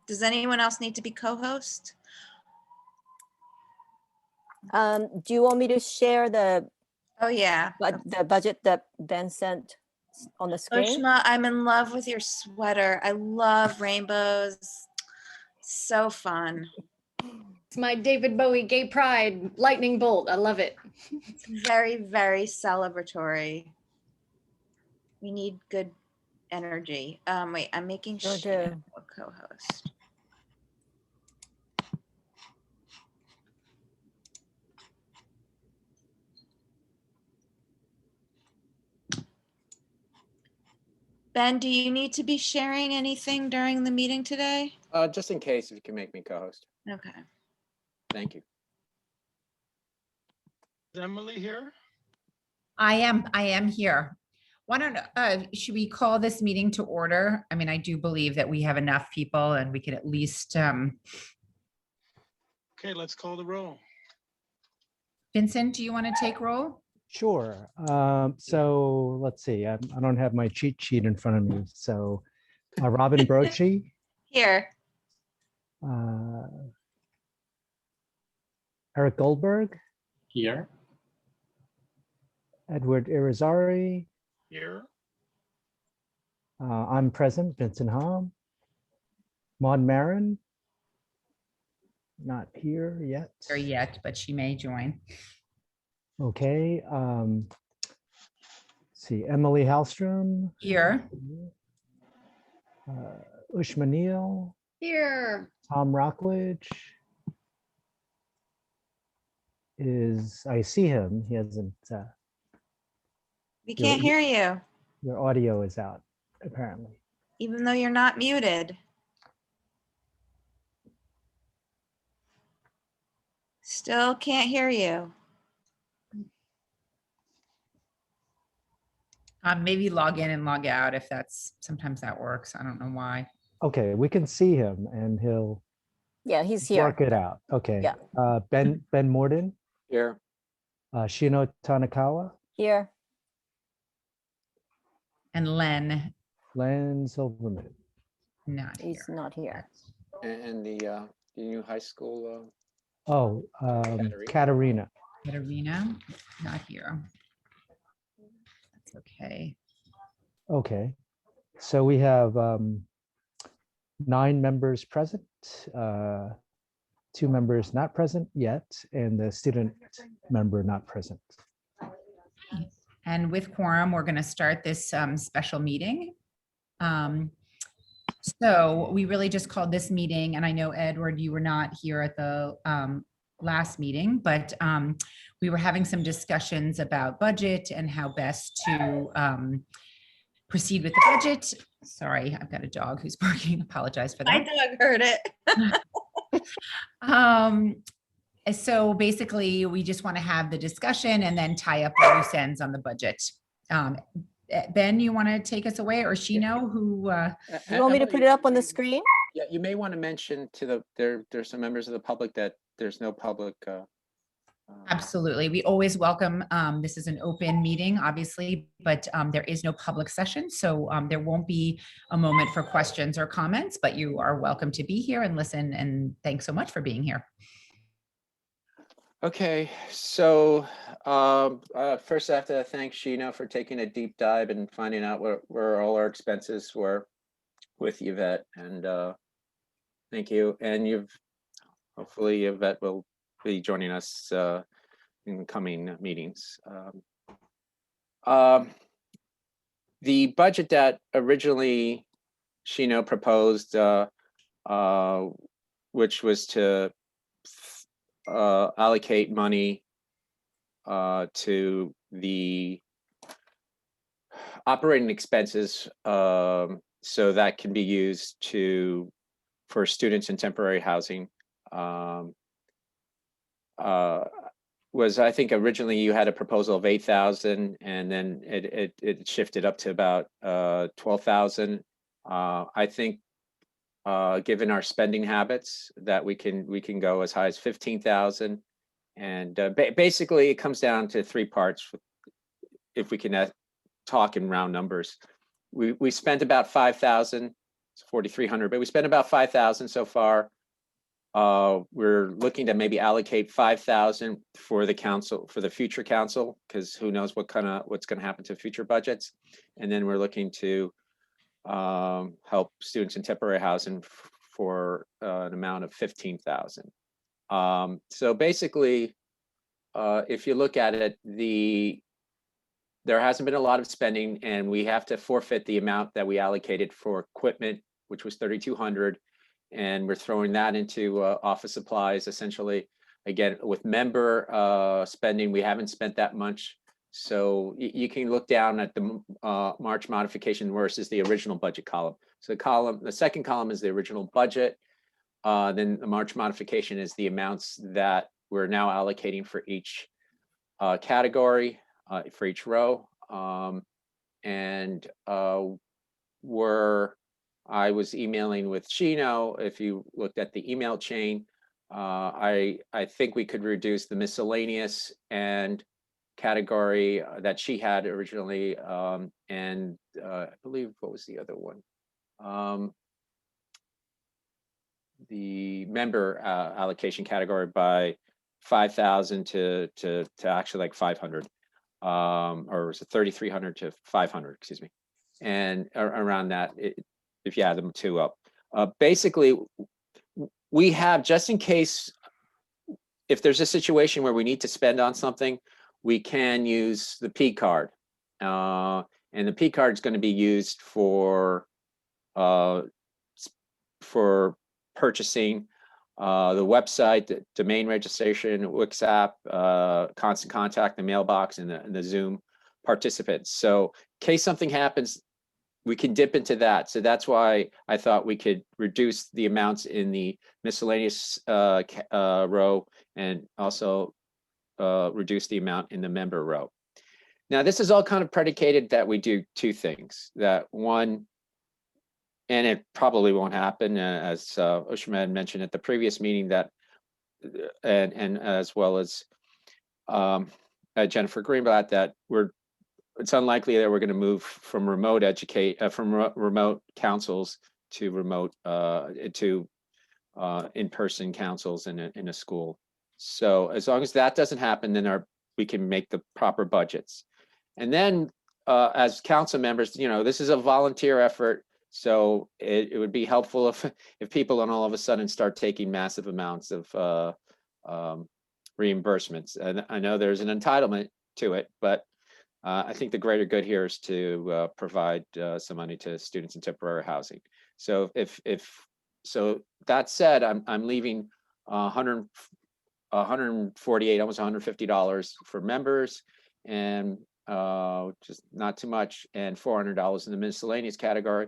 Does anyone else need to be co-host? Do you want me to share the Oh, yeah. budget that Ben sent on the screen? Oshma, I'm in love with your sweater. I love rainbows. So fun. It's my David Bowie Gay Pride lightning bolt. I love it. It's very, very celebratory. We need good energy. Wait, I'm making Sure sure do. a co-host. Ben, do you need to be sharing anything during the meeting today? Just in case, if you can make me co-host. Okay. Thank you. Is Emily here? I am here. Why don't, should we call this meeting to order? I mean, I do believe that we have enough people and we could at least, Okay, let's call the roll. Vincent, do you want to take roll? Sure. So let's see. I don't have my cheat sheet in front of me. So Robin Brochi, Here. Eric Goldberg, Here. Edward Irizarry. Here. I'm present, Vincent Hom. Maud Marin. Not here yet. Or yet, but she may join. Okay. Let's see, Emily Hallstrom, Here, Ushma Neal, Here. Tom Rockledge. I see him. He hasn't, We can't hear you, your audio is out, apparently. even though you're not muted. Still can't hear you. maybe log in and log out if sometimes that works. I don't know why. Okay, we can see him and he'll Yeah, he's here. work it out. Okay. Yeah. Ben Morden, Here. Shino Tanakawa, Here. And Len, Len Silverman. not here. He's not here. And the new high school. Oh, Katerina. Katerina, not here. That's okay. Okay. So we have 9 members present, 2 members not present yet, and the student member not present. And with quorum, we're going to start this special meeting. So we really just called this meeting, and I know, Edward, you were not here at the last meeting, but we were having some discussions about budget and how best to proceed with the budget. Sorry, I've got a dog who's barking. Apologize for My that. dog heard it. So basically, we just want to have the discussion and then tie up the loose ends on the budget. Ben, you want to take us away, or Shino, who? You want me to put it up on the screen? Yeah, you may want to mention to there's some members of the public that there's no public. Absolutely. We always welcome, this is an open meeting, obviously, but there is no public session. So there won't be a moment for questions or comments, but you are welcome to be here and listen. And thanks so much for being here. Okay, so first I have to thank Sheena for taking a deep dive and finding out where all our expenses were with Yvette, and thank you. And hopefully Yvette will be joining us in the coming meetings. The budget that originally Sheena proposed, which was to allocate money to the operating expenses, so that can be used for students in temporary housing. Was, I think originally you had a proposal of 8,000, and then it shifted up to about 12,000. I think given our spending habits, that we can go as high as 15,000, and basically it comes down to 3 parts. If we can talk in round numbers, we spent about 5,000 4,300, but we spent about 5,000 so far. We're looking to maybe allocate 5,000 for the council, for the future council, because who knows what's going to happen to future budgets. And then we're looking to help students in temporary housing for an amount of 15,000. So basically, if you look at it, there hasn't been a lot of spending, and we have to forfeit the amount that we allocated for equipment, which was 3,200. And we're throwing that into office supplies, essentially. Again, with member spending, we haven't spent that much. So you can look down at the March modification versus the original budget column. So the second column is the original budget. Then the March modification is the amounts that we're now allocating for each category, for each row. I was emailing with Chino. If you looked at the email chain, I think we could reduce the miscellaneous and category that she had originally, and I believe, what was the other one? The member allocation category by 5,000 to actually like 500, or was it 3,300 to 500? Excuse me, and around that. If you add them two up, basically, we have, just in case, if there's a situation where we need to spend on something, we can use the P card, and the P card is going to be used for purchasing the website, the domain registration, Wix app, Constant Contact, the mailbox, and the Zoom participants. So in case something happens, we can dip into that. So that's why I thought we could reduce the amounts in the miscellaneous row, and also reduce the amount in the member row. Now, this is all kind of predicated that we do two things. That one, and it probably won't happen, as Ushma had mentioned at the previous meeting, that, and as well as Jennifer Greenblatt, that it's unlikely that we're going to move from remote remote councils to remote in-person councils in a school. So as long as that doesn't happen, then we can make the proper budgets. And then as council members, this is a volunteer effort. So it would be helpful if people don't all of a sudden start taking massive amounts of reimbursements. And I know there's an entitlement to it, but I think the greater good here is to provide some money to students in temporary housing. So so that said, I'm leaving $148, almost $150 for members, and just not too much, and $400 in the miscellaneous category,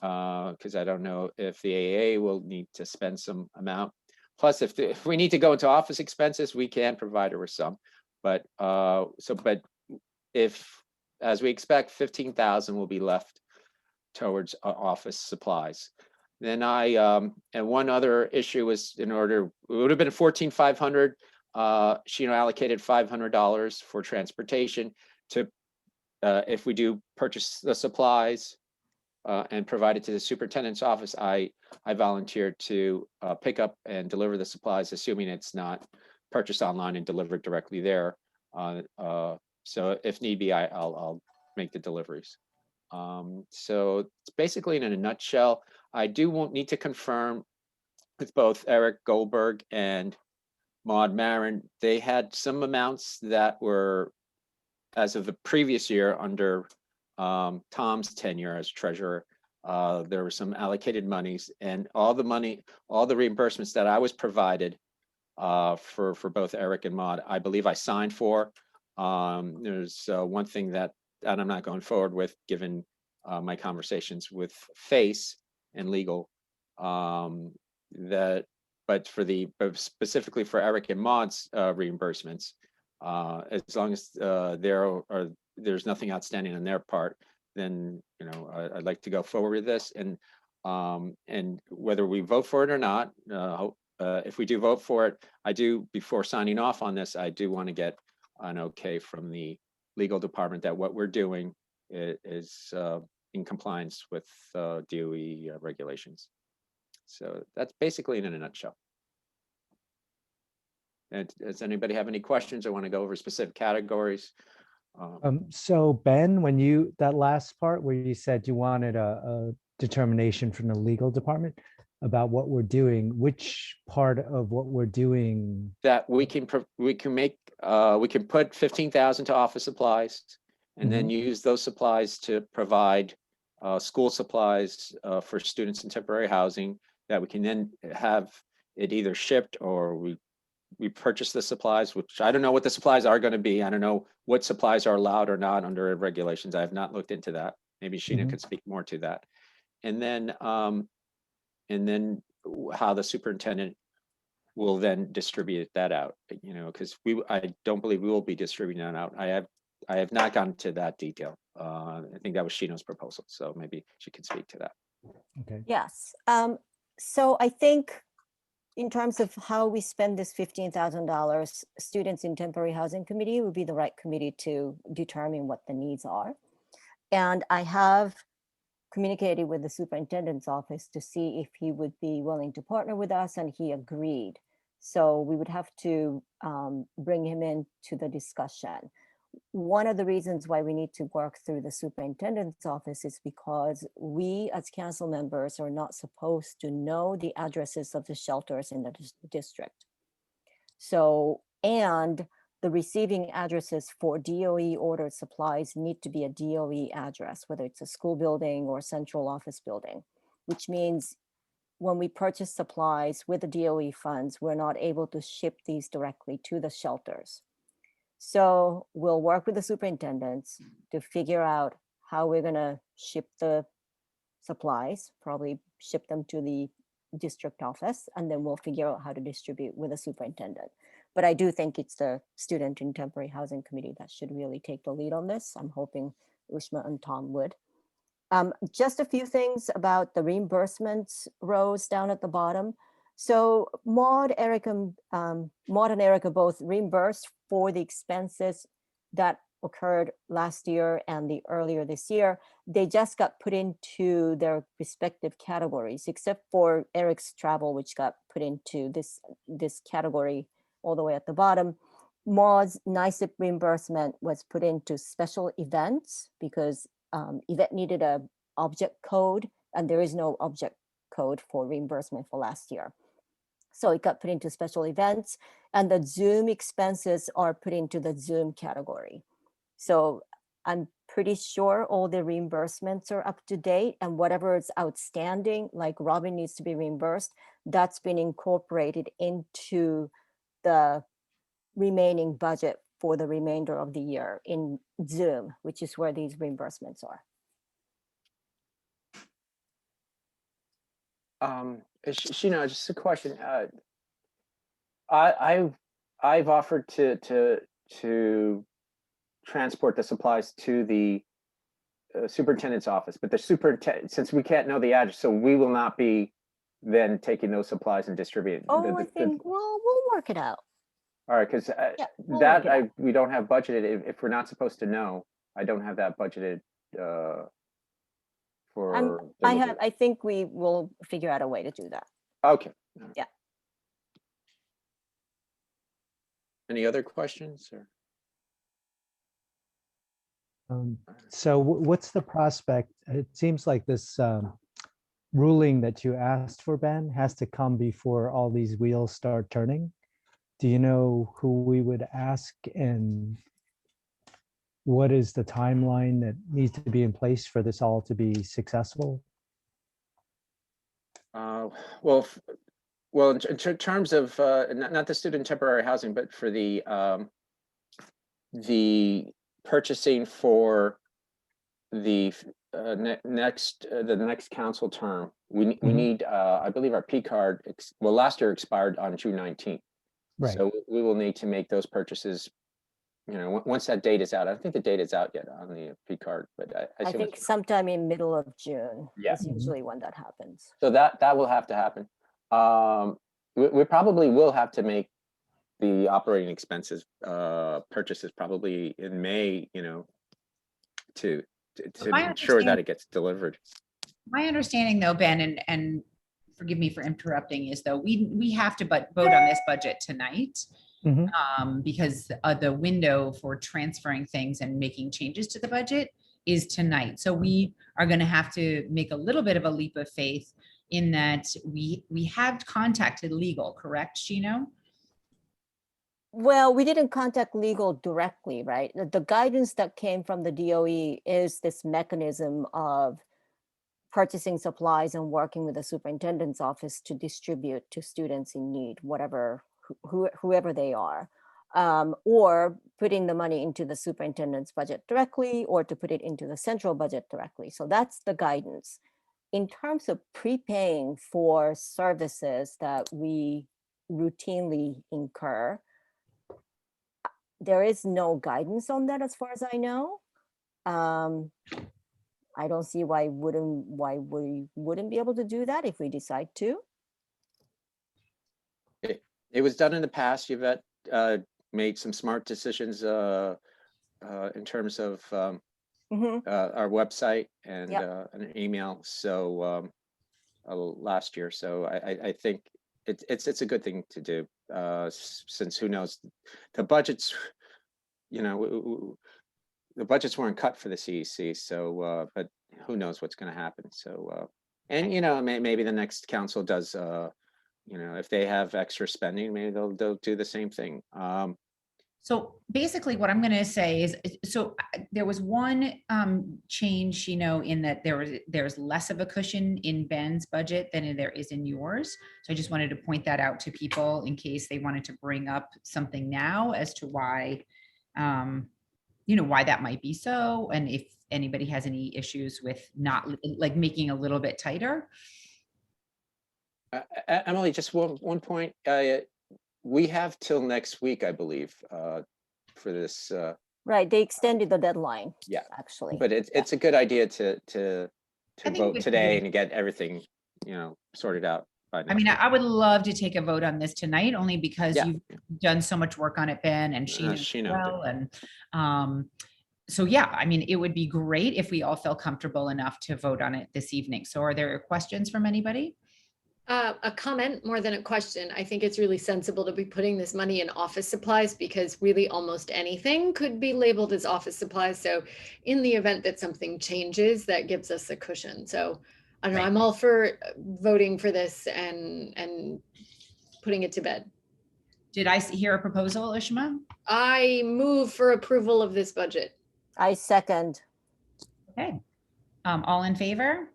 because I don't know if the AA will need to spend some amount. Plus, if we need to go into office expenses, we can provide her with some. But if, as we expect, 15,000 will be left towards office supplies. Then and one other issue was, it would have been 14,500. She allocated $500 for transportation to, if we do purchase the supplies and provide it to the superintendent's office, I volunteered to pick up and deliver the supplies, assuming it's not purchased online and delivered directly there. So if need be, I'll make the deliveries. So it's basically in a nutshell. I won't need to confirm with both Eric Goldberg and Maud Marin. They had some amounts that were, as of the previous year, under Tom's tenure as treasurer. There were some allocated monies, and all the reimbursements that I was provided for both Eric and Maud, I believe I signed for. There's one thing that I'm not going forward with, given my conversations with FACE and legal, but specifically for Eric and Maud's reimbursements, as long as there's nothing outstanding on their part, then I'd like to go forward with this. And whether we vote for it or not, if we do vote for it, before signing off on this, I do want to get an okay from the legal department that what we're doing is in compliance with DOE regulations. So that's basically in a nutshell. And does anybody have any questions or want to go over specific categories? So Ben, when you, that last part where you said you wanted a determination from the legal department about what we're doing, which part of what we're doing? That we can make, we can put 15,000 to office supplies and then use those supplies to provide school supplies for students in temporary housing, that we can then have it either shipped or we purchase the supplies, which I don't know what the supplies are going to be. I don't know what supplies are allowed or not under regulations. I have not looked into that. Maybe Sheena could speak more to that. And then how the superintendent will then distribute that out, you know, because I don't believe we will be distributing that out. I have not gotten to that detail. I think that was Sheena's proposal, so maybe she could speak to that. Okay. Yes. So I think in terms of how we spend this $15,000, Students in Temporary Housing Committee would be the right committee to determine what the needs are. And I have communicated with the superintendent's office to see if he would be willing to partner with us, and he agreed. So we would have to bring him into the discussion. One of the reasons why we need to work through the superintendent's office is because we as council members are not supposed to know the addresses of the shelters in the district. So, and the receiving addresses for DOE ordered supplies need to be a DOE address, whether it's a school building or central office building, which means when we purchase supplies with the DOE funds, we're not able to ship these directly to the shelters. So we'll work with the superintendents to figure out how we're going to ship the supplies, probably ship them to the district office, and then we'll figure out how to distribute with the superintendent. But I do think it's the Student in Temporary Housing Committee that should really take the lead on this. I'm hoping Ushma and Tom would. Just a few things about the reimbursements rows down at the bottom. So Maud and Erica both reimbursed for the expenses that occurred last year and the earlier this year. They just got put into their respective categories, except for Eric's travel, which got put into this category all the way at the bottom. Maud's NYSIP reimbursement was put into special events because event needed a object code, and there is no object code for reimbursement for last year. So it got put into special events, and the Zoom expenses are put into the Zoom category. So I'm pretty sure all the reimbursements are up to date, and whatever is outstanding, like Robin needs to be reimbursed, that's been incorporated into the remaining budget for the remainder of the year in Zoom, which is where these reimbursements are. Sheena, just a question. I've offered to transport the supplies to the superintendent's office, but the superintendent, since we can't know the address, so we will not be then taking those supplies and distributing. Oh, I think we'll work it out. All right, because Yeah, we'll work it out. we don't have budgeted. If we're not supposed to know, I don't have that budgeted for. I think we will figure out a way to do that. Okay. Yeah. Any other questions? Or? So what's the prospect? It seems like this ruling that you asked for, Ben, has to come before all these wheels start turning. Do you know who we would ask, and what is the timeline that needs to be in place for this all to be successful? Well, in terms of not the student temporary housing, but for the purchasing for the next council term, we need I believe our P card. Well, last year expired on June 19th. Right. So we will need to make those purchases, you know, once that date is out. I don't think the date is out yet on the P card, but I think sometime in middle of June Yeah. is usually when that happens. so that will have to happen. We probably will have to make the operating expenses purchases probably in May, you know, to to My ensure that understand- it gets delivered. My understanding though, Ben, and forgive me for interrupting, is though we have to vote on this budget tonight. Mhm. Because the window for transferring things and making changes to the budget is tonight. So we are going to have to make a little bit of a leap of faith in that we have contacted legal, correct, Shino? Well, we didn't contact legal directly, right? The guidance that came from the DOE is this mechanism of purchasing supplies and working with the superintendent's office to distribute to students in need, whatever, whoever they are. Or putting the money into the superintendent's budget directly, or to put it into the central budget directly. So that's the guidance. In terms of prepaying for services that we routinely incur, there is no guidance on that as far as I know. I don't see why we wouldn't be able to do that if we decide to. It was done in the past. Yvette made some smart decisions in terms of Mhm. our website and Yep. an email. So last year, so I think it's a good thing to do, since who knows, the budgets, you know, the budgets weren't cut for the CEC. So but who knows what's going to happen. So and you know, maybe the next council does. You know, if they have extra spending, maybe they'll do the same thing. So basically what I'm going to say is, so there was one change, you know, in that there's less of a cushion in Ben's budget than there is in yours. So I just wanted to point that out to people in case they wanted to bring up something now as to why, you know, why that might be so. And if anybody has any issues with not like making a little bit tighter. Emily, just one point. We have till next week, I believe, for this. Right, they extended the deadline. Yeah, Actually. But it's a good idea to I think vote we should today do- and to get everything, you know, sorted out by I next mean, week. I would love to take a vote on this tonight, only because Yeah. you've done so much work on it, Ben, and Sheena as Sheena did. well. And so, yeah, I mean, it would be great if we all felt comfortable enough to vote on it this evening. So are there questions from anybody? A comment more than a question. I think it's really sensible to be putting this money in office supplies because really almost anything could be labeled as office supplies. So in the event that something changes, that gives us a cushion. So I don't know, Right. I'm all for voting for this and putting it to bed. Did I hear a proposal, Ishma? I move for approval of this budget. I second. Okay. All in favor?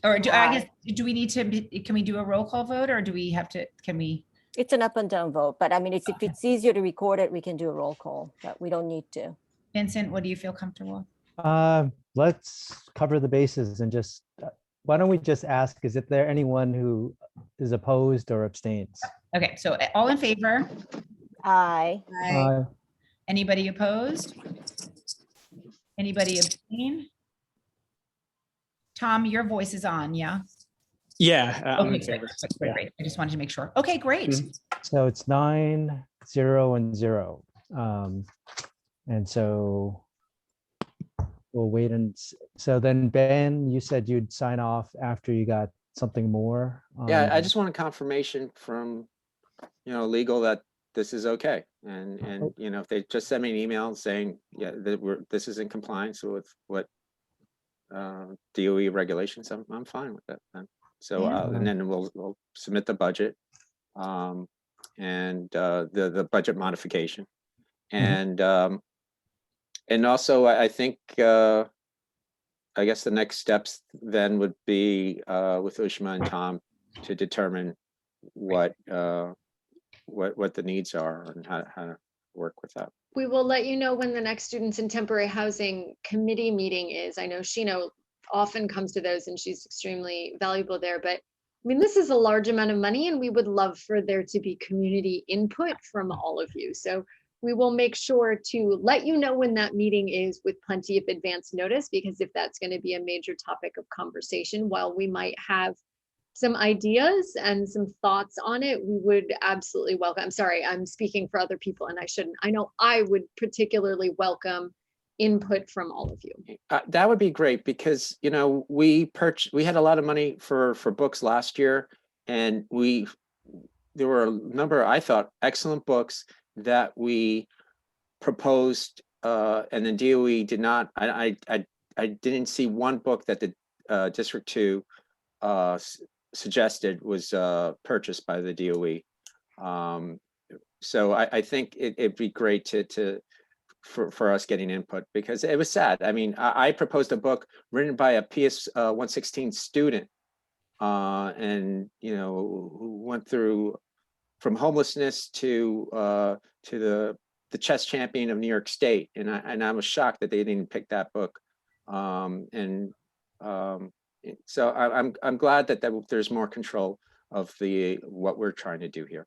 Or do I guess, do we need to, can we do a roll call vote or do we have to, can we? It's an up and down vote, but I mean, if it's easier to record it, we can do a roll call, but we don't need to. Vincent, what do you feel comfortable? Let's cover the bases and just, why don't we just ask, is there anyone who is opposed or abstains? Okay, so all in favor? Aye. Anybody opposed? Anybody abstain? Tom, your voice is on, yeah? Yeah, I'm Okay, in favor. great. I just wanted to make sure. Okay, great. Mhm. So it's 9, 0, and 0. And so we'll wait so then Ben, you said you'd sign off after you got something more. Yeah, I on- just want a confirmation from, you know, legal that this is okay. And you know, if they just send me an email saying, yeah, that this is in compliance with what DOE regulations, I'm fine with that then. So Yeah. and then we'll submit the budget and the budget modification. And also I think I guess the next steps then would be with Ushma and Tom to determine what the needs are and how to work with that. We will let you know when the next Students in Temporary Housing Committee meeting is. I know Sheena often comes to those and she's extremely valuable there, but I mean, this is a large amount of money and we would love for there to be community input from all of you. So we will make sure to let you know when that meeting is with plenty of advance notice, because if that's going to be a major topic of conversation, while we might have some ideas and some thoughts on it, we would absolutely welcome. I'm sorry, I'm speaking for other people and I shouldn't. I know I would particularly welcome input from all of you. That would be great because, you know, we had a lot of money for books last year, and there were a number, I thought, excellent books that we proposed, and then DOE did not. I didn't see one book that the District 2 suggested was purchased by the DOE. So I think it'd be great for us getting input, because it was sad. I mean, I proposed a book written by a PS 116 student, and you know, who went through from homelessness to the chess champion of New York State, and I was shocked that they didn't pick that book. So I'm glad that there's more control of what we're trying to do here.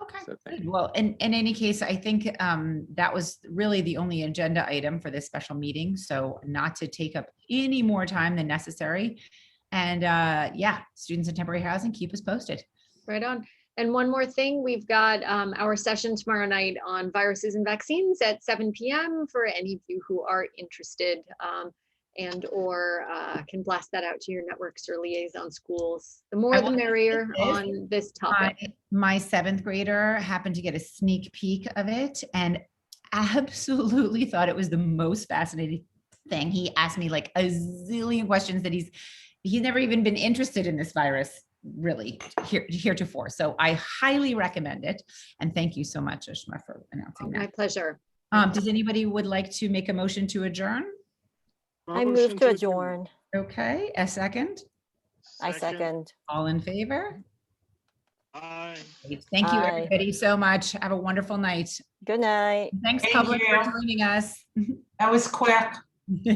Okay, So thank good. Well, in any case, I think that was really the only agenda item for this special meeting. So not to take up any more time than necessary. And yeah, students in temporary housing, keep us posted. Right on. And one more thing, we've got our session tomorrow night on viruses and vaccines at 7 p.m. for any of you who are interested, or can blast that out to your networks or liaison schools. The more I the want to merrier say this. on this topic. My 7th grader happened to get a sneak peek of it and absolutely thought it was the most fascinating thing. He asked me like a zillion questions that he's never even been interested in this virus really heretofore. So I highly recommend it. And thank you so much, Ishma, for announcing My that. pleasure. Does anybody would like to make a motion to adjourn? I move to adjourn. Okay, a second. I second. All in favor? Aye. Thank you, Aye. everybody, so much. Have a wonderful night. Good night. Thanks, Thank public, for you. joining us. That was quick. Yeah.